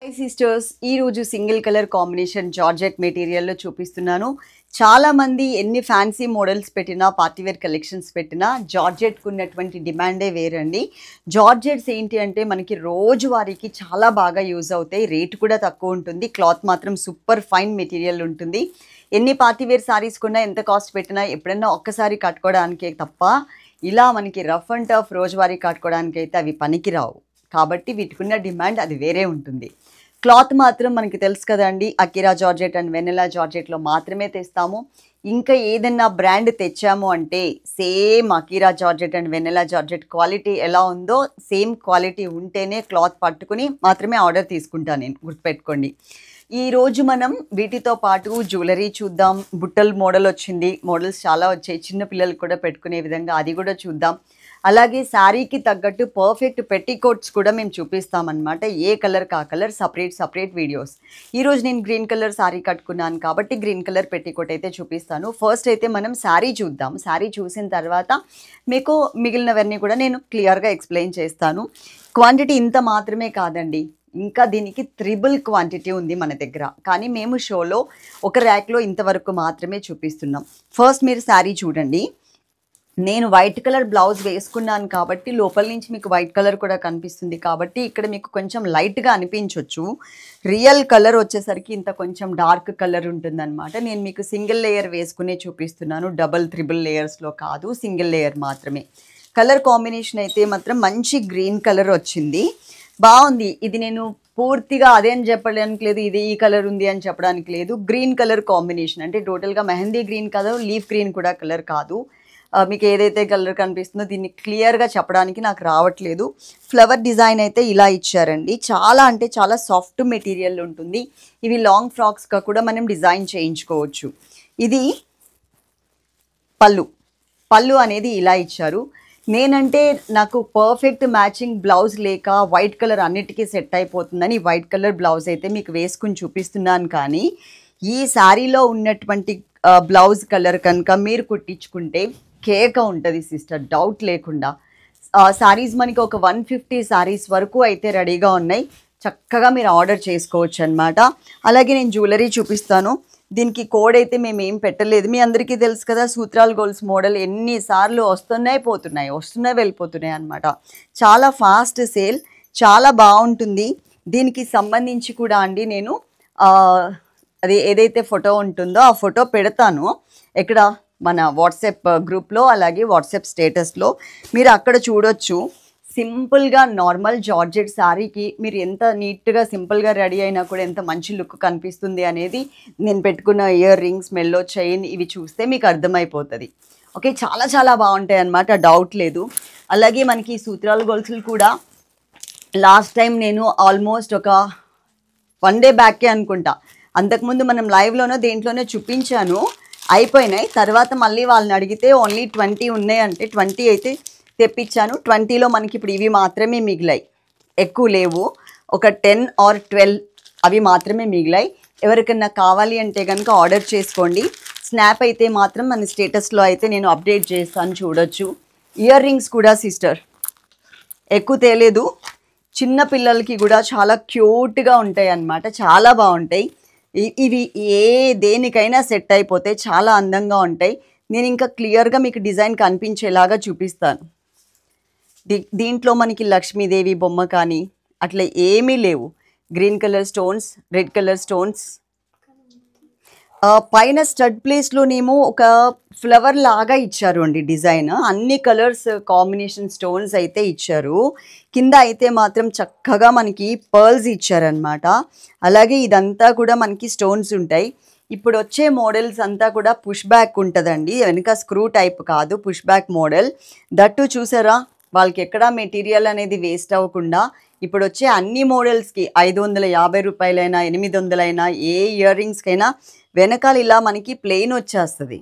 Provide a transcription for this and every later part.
High sisters, ఈరోజు single colour combination georgette మెటీరియల్లో చూపిస్తున్నాను. చాలామంది ఎన్ని ఫ్యాన్సీ మోడల్స్ పెట్టినా, పార్టీవేర్ కలెక్షన్స్ పెట్టినా జార్జెట్కు ఉన్నటువంటి డిమాండే వేరండి. జార్జెట్స్ ఏంటి అంటే మనకి రోజువారీకి చాలా బాగా యూజ్ అవుతాయి. రేట్ కూడా తక్కువ ఉంటుంది. క్లాత్ మాత్రం సూపర్ ఫైన్ మెటీరియల్ ఉంటుంది. ఎన్ని పార్టీవేర్ శారీస్ కొన్నా, ఎంత కాస్ట్ పెట్టినా ఎప్పుడన్నా ఒక్కసారి కట్టుకోవడానికే తప్ప ఇలా మనకి రఫ్ అండ్ టఫ్ రోజువారీ కట్టుకోవడానికి అయితే అవి పనికిరావు. కాబట్టి వీటికున్న డిమాండ్ అది వేరే ఉంటుంది. క్లాత్ మాత్రం మనకి తెలుసు కదండి, అకిరా జార్జెట్ అండ్ వెనెలా జార్జెట్లో మాత్రమే తెస్తాము. ఇంకా ఏదైనా బ్రాండ్ తెచ్చాము అంటే same Akira georgette and Venela georgette quality ఎలా ఉందో సేమ్ క్వాలిటీ ఉంటేనే క్లాత్ పట్టుకుని మాత్రమే ఆర్డర్ తీసుకుంటాను నేను, గుర్తుపెట్టుకోండి. ఈరోజు మనం వీటితో పాటు జ్యువెలరీ చూద్దాం. బుట్టల్ మోడల్ వచ్చింది, మోడల్స్ చాలా వచ్చాయి, చిన్న పిల్లలు కూడా పెట్టుకునే విధంగా అది కూడా చూద్దాం. అలాగే శారీకి తగ్గట్టు పర్ఫెక్ట్ పెట్టికోట్స్ కూడా మేము చూపిస్తామన్నమాట. ఏ కలర్ కా కలర్ సపరేట్ వీడియోస్. ఈరోజు నేను గ్రీన్ కలర్ శారీ కట్టుకున్నాను కాబట్టి గ్రీన్ కలర్ పెట్టికోట్ అయితే చూపిస్తాను. ఫస్ట్ అయితే మనం శారీ చూద్దాం. శారీ చూసిన తర్వాత మీకు మిగిలినవన్నీ కూడా నేను క్లియర్గా ఎక్స్ప్లెయిన్ చేస్తాను. క్వాంటిటీ ఇంత మాత్రమే కాదండి, ఇంకా దీనికి త్రిబుల్ క్వాంటిటీ ఉంది మన దగ్గర. కానీ మేము షోలో ఒక ర్యాక్లో ఇంతవరకు మాత్రమే చూపిస్తున్నాం. ఫస్ట్ మీరు శారీ చూడండి. నేను వైట్ కలర్ బ్లౌజ్ వేసుకున్నాను కాబట్టి లోపల నుంచి మీకు వైట్ కలర్ కూడా కనిపిస్తుంది కాబట్టి ఇక్కడ మీకు కొంచెం లైట్గా అనిపించవచ్చు. రియల్ కలర్ వచ్చేసరికి ఇంత కొంచెం డార్క్ కలర్ ఉంటుందన్నమాట. నేను మీకు సింగిల్ లేయర్ వేసుకునే చూపిస్తున్నాను, డబల్ త్రిబుల్ లేయర్స్లో కాదు, సింగిల్ లేయర్ మాత్రమే. కలర్ కాంబినేషన్ అయితే మాత్రం మంచి గ్రీన్ కలర్ వచ్చింది, బాగుంది. ఇది నేను పూర్తిగా అదే అని చెప్పడానికి లేదు, ఇది ఈ కలర్ ఉంది అని చెప్పడానికి లేదు. గ్రీన్ కలర్ కాంబినేషన్ అంటే టోటల్గా మెహందీ గ్రీన్ కాదు, లీఫ్ గ్రీన్ కూడా కలర్ కాదు. మీకు ఏదైతే కలర్ కనిపిస్తుందో దీన్ని క్లియర్గా చెప్పడానికి నాకు రావట్లేదు. ఫ్లవర్ డిజైన్ అయితే ఇలా ఇచ్చారండి. చాలా అంటే చాలా సాఫ్ట్ మెటీరియల్ ఉంటుంది. ఇవి లాంగ్ ఫ్రాక్స్గా కూడా మనం డిజైన్ చేయించుకోవచ్చు. ఇది పళ్ళు అనేది ఇలా ఇచ్చారు. నేనంటే నాకు పర్ఫెక్ట్ మ్యాచింగ్ బ్లౌజ్ లేక వైట్ కలర్ అన్నిటికీ సెట్ అయిపోతుందని వైట్ కలర్ బ్లౌజ్ అయితే మీకు వేసుకుని చూపిస్తున్నాను. కానీ ఈ శారీలో ఉన్నటువంటి బ్లౌజ్ కలర్ కనుక మీరు కుట్టించుకుంటే కేక ఉంటుంది సిస్టర్, డౌట్ లేకుండా. శారీస్ మనకి ఒక 150 శారీస్ వరకు అయితే రెడీగా ఉన్నాయి, చక్కగా మీరు ఆర్డర్ చేసుకోవచ్చు అనమాట. అలాగే నేను జ్యువెలరీ చూపిస్తాను. దీనికి కోడ్ అయితే మేము ఏం పెట్టలేదు, మీ అందరికీ తెలుసు కదా. సూత్రాల్ గోల్స్ మోడల్ ఎన్నిసార్లు వస్తున్నాయి వెళ్ళిపోతున్నాయి అనమాట. చాలా ఫాస్ట్ సేల్, చాలా బాగుంటుంది. దీనికి సంబంధించి కూడా అండి నేను అది ఏదైతే ఫోటో ఉంటుందో ఆ ఫోటో పెడతాను ఎక్కడ మన వాట్సాప్ గ్రూప్లో, అలాగే వాట్సాప్ స్టేటస్లో మీరు అక్కడ చూడొచ్చు. సింపుల్గా నార్మల్ జార్జెట్ శారీకి మీరు ఎంత నీట్గా సింపుల్గా రెడీ అయినా కూడా ఎంత మంచి లుక్ కనిపిస్తుంది అనేది నేను పెట్టుకున్న ఇయర్ రింగ్స్, మెల్లో చైన్ ఇవి చూస్తే మీకు అర్థమైపోతుంది. ఓకే, చాలా చాలా బాగుంటాయి అన్నమాట, డౌట్ లేదు. అలాగే మనకి సూత్రాల గొలుసులు కూడా లాస్ట్ టైం నేను ఆల్మోస్ట్ ఒక 1 డే బ్యాకే అనుకుంటా, అంతకుముందు మనం లైవ్లోనో దేంట్లోనే చూపించాను, అయిపోయినాయి. తర్వాత మళ్ళీ వాళ్ళని అడిగితే ఓన్లీ 20 ఉన్నాయి అంటే 20 అయితే తెప్పించాను. 20లో మనకి ఇప్పుడు ఇవి మాత్రమే మిగిలాయి, ఎక్కువ లేవు. ఒక 10 or 12 అవి మాత్రమే మిగిలాయి. ఎవరికన్నా కావాలి అంటే కనుక ఆర్డర్ చేసుకోండి. స్నాప్ అయితే మాత్రం మన స్టేటస్లో అయితే నేను అప్డేట్ చేస్తాను, చూడొచ్చు. ఇయర్ రింగ్స్ కూడా సిస్టర్ ఎక్కువ తేలేదు, చిన్న పిల్లలకి కూడా చాలా క్యూట్గా ఉంటాయి అన్నమాట, చాలా బాగుంటాయి. ఇవి దేనికైనా సెట్ అయిపోతే చాలా అందంగా ఉంటాయి. నేను ఇంకా క్లియర్గా మీకు డిజైన్ కనిపించేలాగా చూపిస్తాను. దీంట్లో మనకి లక్ష్మీదేవి బొమ్మ కానీ అట్లా ఏమీ లేవు. Green colour stones, red colour stones, పైన స్టడ్ ప్లేస్లోనేమో ఒక ఫ్లవర్ లాగా ఇచ్చారు అండి డిజైన్. అన్ని కలర్స్ కాంబినేషన్ స్టోన్స్ అయితే ఇచ్చారు. కింద అయితే మాత్రం చక్కగా మనకి పర్ల్స్ ఇచ్చారనమాట. అలాగే ఇదంతా కూడా మనకి స్టోన్స్ ఉంటాయి. ఇప్పుడు వచ్చే మోడల్స్ అంతా కూడా పుష్ బ్యాక్ ఉంటుందండి, వెనుక స్క్రూ టైప్ కాదు, పుష్ బ్యాక్ మోడల్. దట్టు చూసారా, వాళ్ళకి ఎక్కడా మెటీరియల్ అనేది వేస్ట్ అవ్వకుండా ఇప్పుడు వచ్చే అన్ని మోడల్స్కి 550 రూపాయలైనా 800 అయినా ఏ ఇయర్ రింగ్స్కైనా వెనకాల ఇలా మనకి ప్లెయిన్ వచ్చేస్తుంది,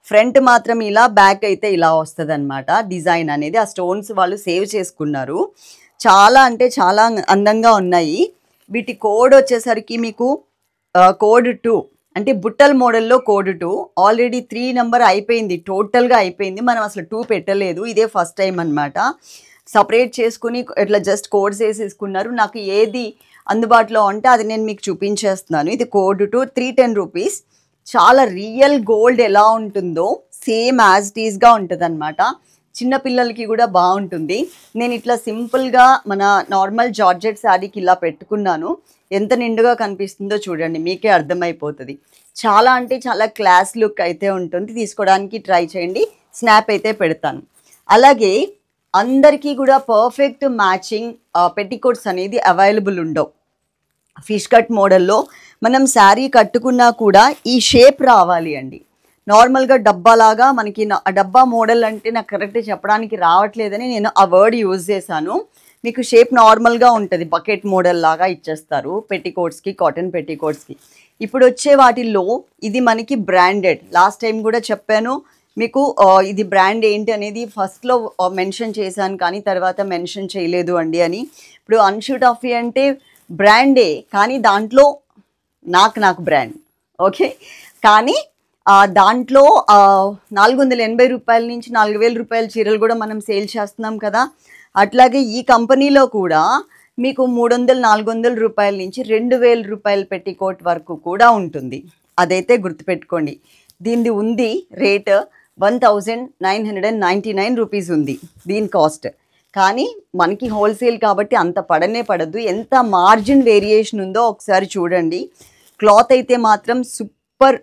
ఫ్రంట్ మాత్రం ఇలా, బ్యాక్ అయితే ఇలా వస్తుంది అనమాట. డిజైన్ అనేది ఆ స్టోన్స్ వాళ్ళు సేవ్ చేసుకున్నారు. చాలా అంటే చాలా అందంగా ఉన్నాయి. వీటి కోడ్ వచ్చేసరికి మీకు కోడ్ 2 అంటే బుట్టల్ మోడల్లో కోడ్ 2. ఆల్రెడీ 3 నెంబర్ అయిపోయింది, టోటల్గా అయిపోయింది. మనం అసలు 2 పెట్టలేదు, ఇదే ఫస్ట్ టైం అనమాట. సపరేట్ చేసుకుని ఇట్లా జస్ట్ కోడ్స్ వేసేసుకున్నారు. నాకు ఏది అందుబాటులో ఉంటే అది నేను మీకు చూపించేస్తున్నాను. ఇది కోడ్ టు 310 రూపీస్. చాలా రియల్ గోల్డ్ ఎలా ఉంటుందో సేమ్ యాజ్ ఇట్ ఈస్గా ఉంటుంది అనమాట. చిన్నపిల్లలకి కూడా బాగుంటుంది. నేను ఇట్లా సింపుల్గా మన నార్మల్ జార్జెట్ శారీకి ఇలా పెట్టుకున్నాను. ఎంత నిండుగా కనిపిస్తుందో చూడండి, మీకే అర్థమైపోతుంది. చాలా అంటే చాలా క్లాస్ లుక్ అయితే ఉంటుంది. తీసుకోవడానికి ట్రై చేయండి, స్నాప్ అయితే పెడతాను. అలాగే అందరికీ కూడా పర్ఫెక్ట్ మ్యాచింగ్ పెట్టికోట్స్ అనేది అవైలబుల్ ఉండవు. ఫిష్ కట్ మోడల్లో మనం శారీ కట్టుకున్నా కూడా ఈ షేప్ రావాలి అండి. నార్మల్గా డబ్బాలాగా మనకి డబ్బా మోడల్ అంటే నాకు కరెక్ట్ చెప్పడానికి రావట్లేదని నేను ఆ వర్డ్ యూజ్ చేశాను. మీకు షేప్ నార్మల్గా ఉంటుంది, బకెట్ మోడల్ లాగా ఇచ్చేస్తారు పెట్టికోట్స్కి, కాటన్ పెట్టికోట్స్కి. ఇప్పుడు వచ్చే వాటిల్లో ఇది మనకి బ్రాండెడ్. లాస్ట్ టైం కూడా చెప్పాను మీకు ఇది బ్రాండ్ ఏంటి అనేది ఫస్ట్లో మెన్షన్ చేశాను, కానీ తర్వాత మెన్షన్ చేయలేదు అండి అని. ఇప్పుడు అన్షు టఫీ అంటే బ్రాండే, కానీ దాంట్లో నాకు బ్రాండ్ ఓకే. కానీ దాంట్లో 480 రూపాయల నుంచి 4000 రూపాయల చీరలు కూడా మనం సేల్ చేస్తున్నాం కదా. అట్లాగే ఈ కంపెనీలో కూడా మీకు 300-400 రూపాయల నుంచి 2000 రూపాయల పెట్టికోట్ వరకు కూడా ఉంటుంది. అదైతే గుర్తుపెట్టుకోండి. దీనిది ఉంది రేట్ 1999 రూపీస్ ఉంది దీని కాస్ట్. కానీ మనకి హోల్సేల్ కాబట్టి అంత పడనే పడద్దు. ఎంత మార్జిన్ వేరియేషన్ ఉందో ఒకసారి చూడండి. క్లాత్ అయితే మాత్రం సూపర్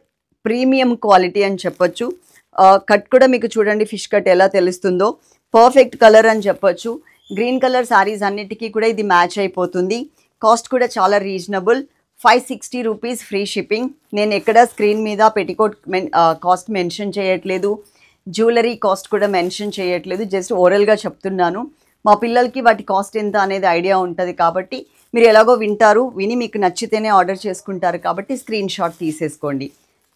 ప్రీమియం క్వాలిటీ అని చెప్పొచ్చు. కట్ కూడా మీకు చూడండి, ఫిష్ కట్ ఎలా తెలుస్తుందో, పర్ఫెక్ట్ కలర్ అని చెప్పొచ్చు. గ్రీన్ కలర్ శారీస్ అన్నిటికీ కూడా ఇది మ్యాచ్ అయిపోతుంది. కాస్ట్ కూడా చాలా రీజనబుల్, 560 రూపీస్ ఫ్రీ షిప్పింగ్. నేను ఎక్కడ స్క్రీన్ మీద పెట్టికోట్ కాస్ట్ మెన్షన్ చేయట్లేదు, జ్యువెలరీ కాస్ట్ కూడా మెన్షన్ చేయట్లేదు, జస్ట్ ఓరల్గా చెప్తున్నాను. మా పిల్లలకి వాటి కాస్ట్ ఎంత అనేది ఐడియా ఉంటుంది కాబట్టి మీరు ఎలాగో వింటారు, విని మీకు నచ్చితేనే ఆర్డర్ చేసుకుంటారు కాబట్టి స్క్రీన్ షాట్ తీసేసుకోండి.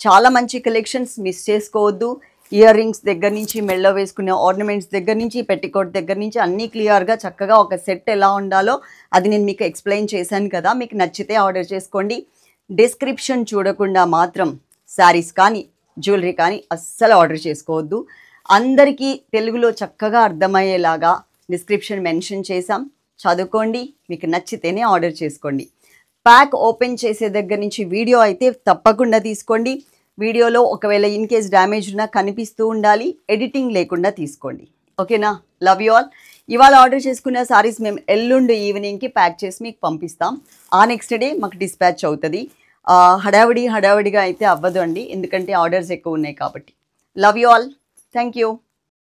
చాలా మంచి కలెక్షన్స్, మిస్ చేసుకోవద్దు. ఇయర్ రింగ్స్ దగ్గర నుంచి, మెళ్ళ వేసుకునే ఆర్నమెంట్స్ దగ్గర నుంచి, పెట్టికోట్ దగ్గర నుంచి అన్నీ క్లియర్గా చక్కగా ఒక సెట్ ఎలా ఉండాలో అది నేను మీకు ఎక్స్ప్లెయిన్ చేశాను కదా. మీకు నచ్చితే ఆర్డర్ చేసుకోండి. డిస్క్రిప్షన్ చూడకుండా మాత్రం శారీస్ కానీ జ్యువెలరీ కానీ అస్సలు ఆర్డర్ చేసుకోవద్దు. అందరికీ తెలుగులో చక్కగా అర్థమయ్యేలాగా డిస్క్రిప్షన్ మెన్షన్ చేశాం, చదువుకోండి. మీకు నచ్చితేనే ఆర్డర్ చేసుకోండి. ప్యాక్ ఓపెన్ చేసే దగ్గర నుంచి వీడియో అయితే తప్పకుండా తీసుకోండి. వీడియోలో ఒకవేళ ఇన్ కేస్ డ్యామేజ్ ఉన్నా కనిపిస్తూ ఉండాలి, ఎడిటింగ్ లేకుండా తీసుకోండి. ఓకేనా? Love you all. ఇవాళ ఆర్డర్ చేసుకున్న సారీస్ మేము ఎల్లుండి ఈవినింగ్కి ప్యాక్ చేసి మీకు పంపిస్తాం. ఆ నెక్స్ట్ డే మాకు డిస్పాచ్ అవుతుంది. హడావిడిగా అయితే అవ్వదు అండి, ఎందుకంటే ఆర్డర్స్ ఎక్కువ ఉన్నాయి కాబట్టి. Love you all. Thank you.